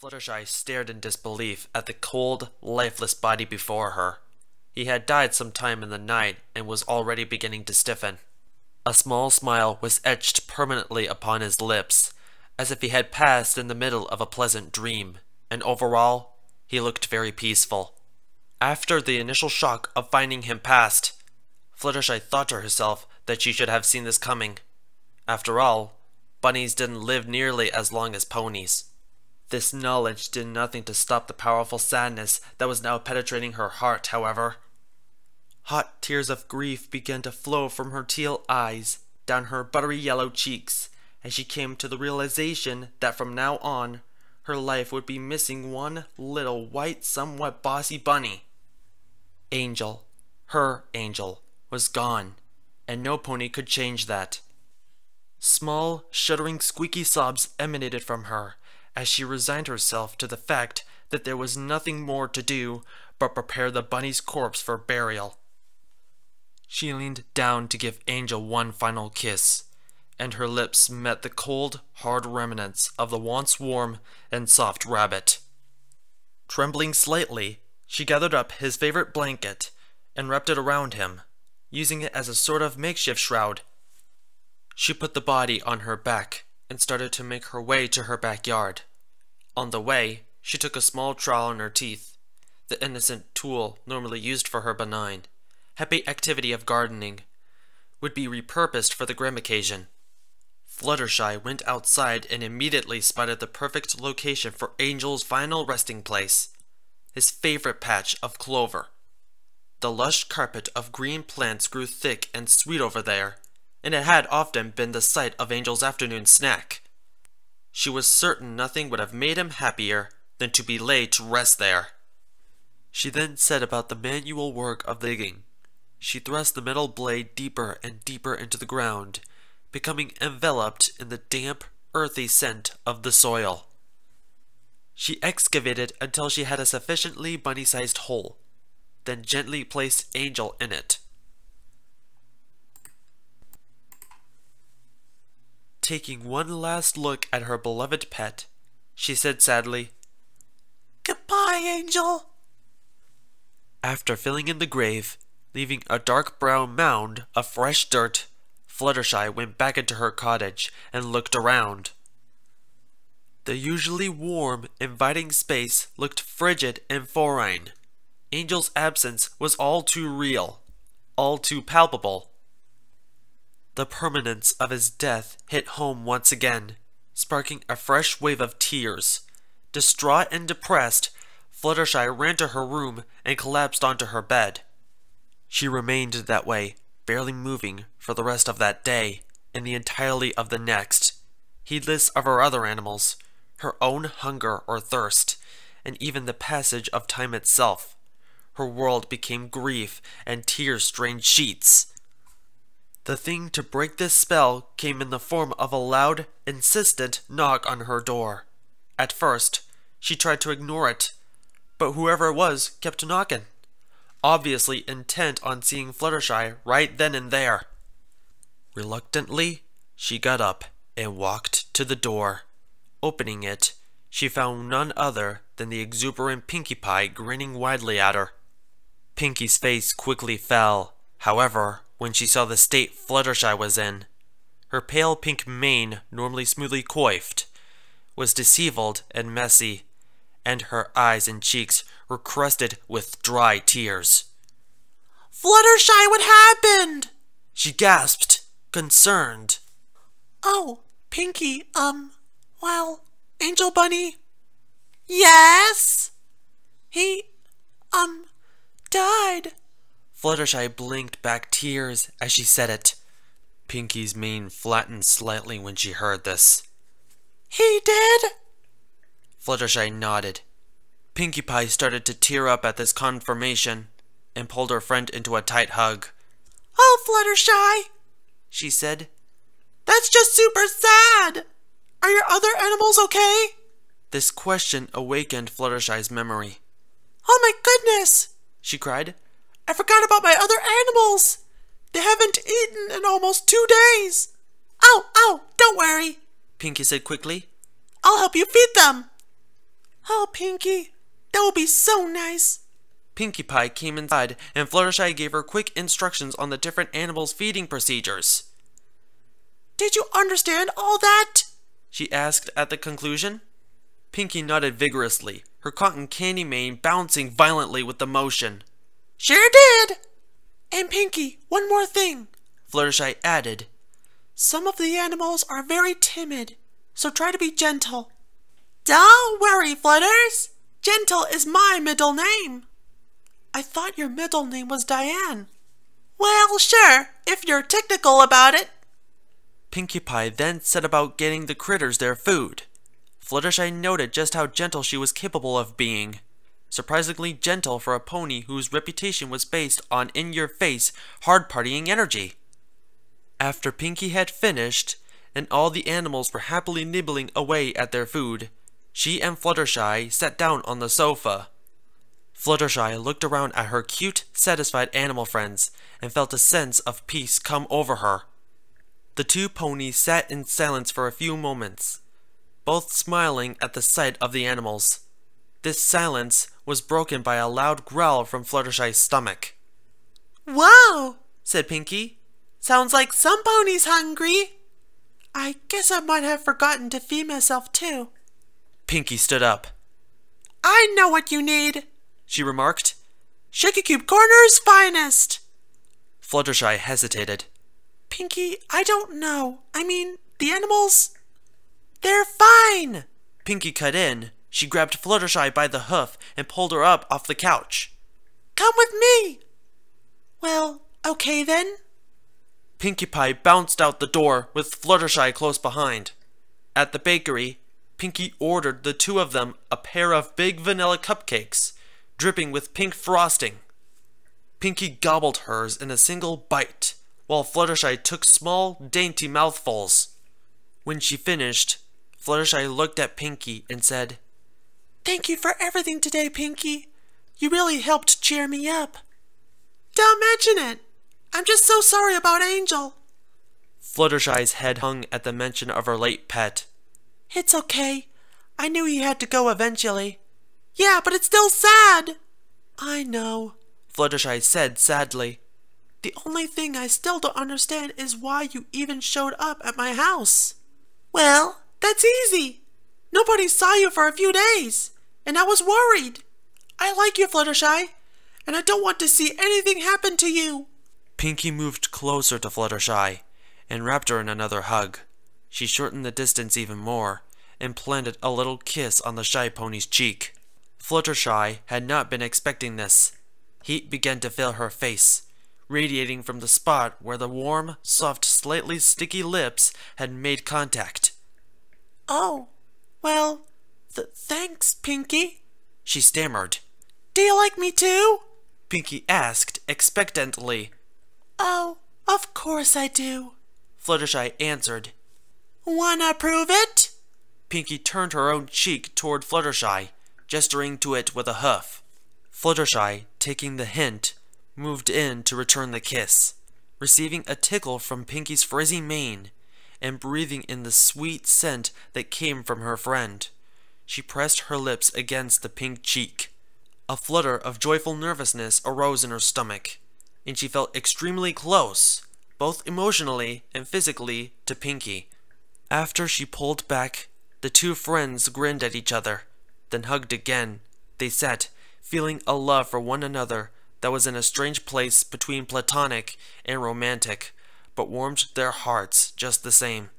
Fluttershy stared in disbelief at the cold, lifeless body before her. He had died some time in the night and was already beginning to stiffen. A small smile was etched permanently upon his lips, as if he had passed in the middle of a pleasant dream, and overall, he looked very peaceful. After the initial shock of finding him passed, Fluttershy thought to herself that she should have seen this coming. After all, bunnies didn't live nearly as long as ponies. This knowledge did nothing to stop the powerful sadness that was now penetrating her heart, however. Hot tears of grief began to flow from her teal eyes down her buttery yellow cheeks as she came to the realization that from now on, her life would be missing one little white, somewhat bossy bunny. Angel, her Angel, was gone, and no pony could change that. Small, shuddering, squeaky sobs emanated from her as she resigned herself to the fact that there was nothing more to do but prepare the bunny's corpse for burial. She leaned down to give Angel one final kiss, and her lips met the cold, hard remnants of the once warm and soft rabbit. Trembling slightly, she gathered up his favorite blanket and wrapped it around him, using it as a sort of makeshift shroud. She put the body on her back and started to make her way to her backyard. On the way, she took a small trowel in her teeth, the innocent tool normally used for her benign, happy activity of gardening, would be repurposed for the grim occasion. Fluttershy went outside and immediately spotted the perfect location for Angel's final resting place, his favorite patch of clover. The lush carpet of green plants grew thick and sweet over there, and it had often been the site of Angel's afternoon snack. She was certain nothing would have made him happier than to be laid to rest there. She then set about the manual work of digging. She thrust the metal blade deeper and deeper into the ground, becoming enveloped in the damp, earthy scent of the soil. She excavated until she had a sufficiently bunny-sized hole, then gently placed Angel in it. Taking one last look at her beloved pet, she said sadly, "Goodbye, Angel." After filling in the grave, leaving a dark brown mound of fresh dirt, Fluttershy went back into her cottage and looked around. The usually warm, inviting space looked frigid and foreign. Angel's absence was all too real, all too palpable. The permanence of his death hit home once again, sparking a fresh wave of tears. Distraught and depressed, Fluttershy ran to her room and collapsed onto her bed. She remained that way, barely moving, for the rest of that day, and the entirety of the next, heedless of her other animals, her own hunger or thirst, and even the passage of time itself. Her world became grief, and tears strained sheets. The thing to break this spell came in the form of a loud, insistent knock on her door. At first, she tried to ignore it, but whoever it was kept knocking, obviously intent on seeing Fluttershy right then and there. Reluctantly, she got up and walked to the door. Opening it, she found none other than the exuberant Pinkie Pie grinning widely at her. Pinkie's face quickly fell, however, when she saw the state Fluttershy was in. Her pale pink mane, normally smoothly coiffed, was disheveled and messy, and her eyes and cheeks were crusted with dry tears. "Fluttershy, what happened?" she gasped, concerned. "Oh, Pinkie, well, Angel Bunny." "Yes?" "He, died." Fluttershy blinked back tears as she said it. Pinkie's mane flattened slightly when she heard this. "He did?" Fluttershy nodded. Pinkie Pie started to tear up at this confirmation and pulled her friend into a tight hug. "Oh, Fluttershy," she said. "That's just super sad. Are your other animals okay?" This question awakened Fluttershy's memory. "Oh my goodness," she cried. "I forgot about my other animals. They haven't eaten in almost 2 days." "Oh, don't worry," Pinkie said quickly. "I'll help you feed them." Oh, Pinkie, that would be so nice. Pinkie Pie came inside, and Fluttershy gave her quick instructions on the different animals' feeding procedures. Did you understand all that? She asked at the conclusion. Pinkie nodded vigorously, her cotton candy mane bouncing violently with the motion. Sure did. And Pinkie, one more thing, Fluttershy added. Some of the animals are very timid, so try to be gentle. Don't worry, Flutters. Gentle is my middle name. I thought your middle name was Diane. Well, sure, if you're technical about it. Pinkie Pie then set about getting the critters their food. Fluttershy noted just how gentle she was capable of being. Surprisingly gentle for a pony whose reputation was based on in-your-face, hard-partying energy. After Pinkie had finished, and all the animals were happily nibbling away at their food, she and Fluttershy sat down on the sofa. Fluttershy looked around at her cute, satisfied animal friends and felt a sense of peace come over her. The two ponies sat in silence for a few moments, both smiling at the sight of the animals. This silence was broken by a loud growl from Fluttershy's stomach. Whoa, said Pinkie. Sounds like some pony's hungry. I guess I might have forgotten to feed myself too. Pinkie stood up. I know what you need, she remarked. Sugarcube Corner's finest. Fluttershy hesitated. Pinkie, I don't know. I mean, the animals, they're fine. Pinkie cut in. She grabbed Fluttershy by the hoof and pulled her up off the couch. Come with me. Well, okay then. Pinkie Pie bounced out the door with Fluttershy close behind. At the bakery, Pinkie ordered the two of them a pair of big vanilla cupcakes, dripping with pink frosting. Pinkie gobbled hers in a single bite, while Fluttershy took small, dainty mouthfuls. When she finished, Fluttershy looked at Pinkie and said, Thank you for everything today, Pinkie. You really helped cheer me up. Don't mention it. I'm just so sorry about Angel. Fluttershy's head hung at the mention of her late pet. It's okay. I knew he had to go eventually. Yeah, but it's still sad. I know, Fluttershy said sadly. The only thing I still don't understand is why you even showed up at my house. Well, that's easy. Nobody saw you for a few days, and I was worried. I like you, Fluttershy, and I don't want to see anything happen to you. Pinkie moved closer to Fluttershy and wrapped her in another hug. She shortened the distance even more and planted a little kiss on the shy pony's cheek. Fluttershy had not been expecting this. Heat began to fill her face, radiating from the spot where the warm, soft, slightly sticky lips had made contact. Oh, well, thanks, Pinkie, she stammered. Do you like me too? Pinkie asked expectantly. Oh, of course I do, Fluttershy answered. Wanna prove it? Pinkie turned her own cheek toward Fluttershy, gesturing to it with a hoof. Fluttershy, taking the hint, moved in to return the kiss, receiving a tickle from Pinkie's frizzy mane, and breathing in the sweet scent that came from her friend. She pressed her lips against the pink cheek. A flutter of joyful nervousness arose in her stomach, and she felt extremely close, both emotionally and physically, to Pinkie. After she pulled back, the two friends grinned at each other, then hugged again. They sat, feeling a love for one another that was in a strange place between platonic and romantic, but warmed their hearts just the same.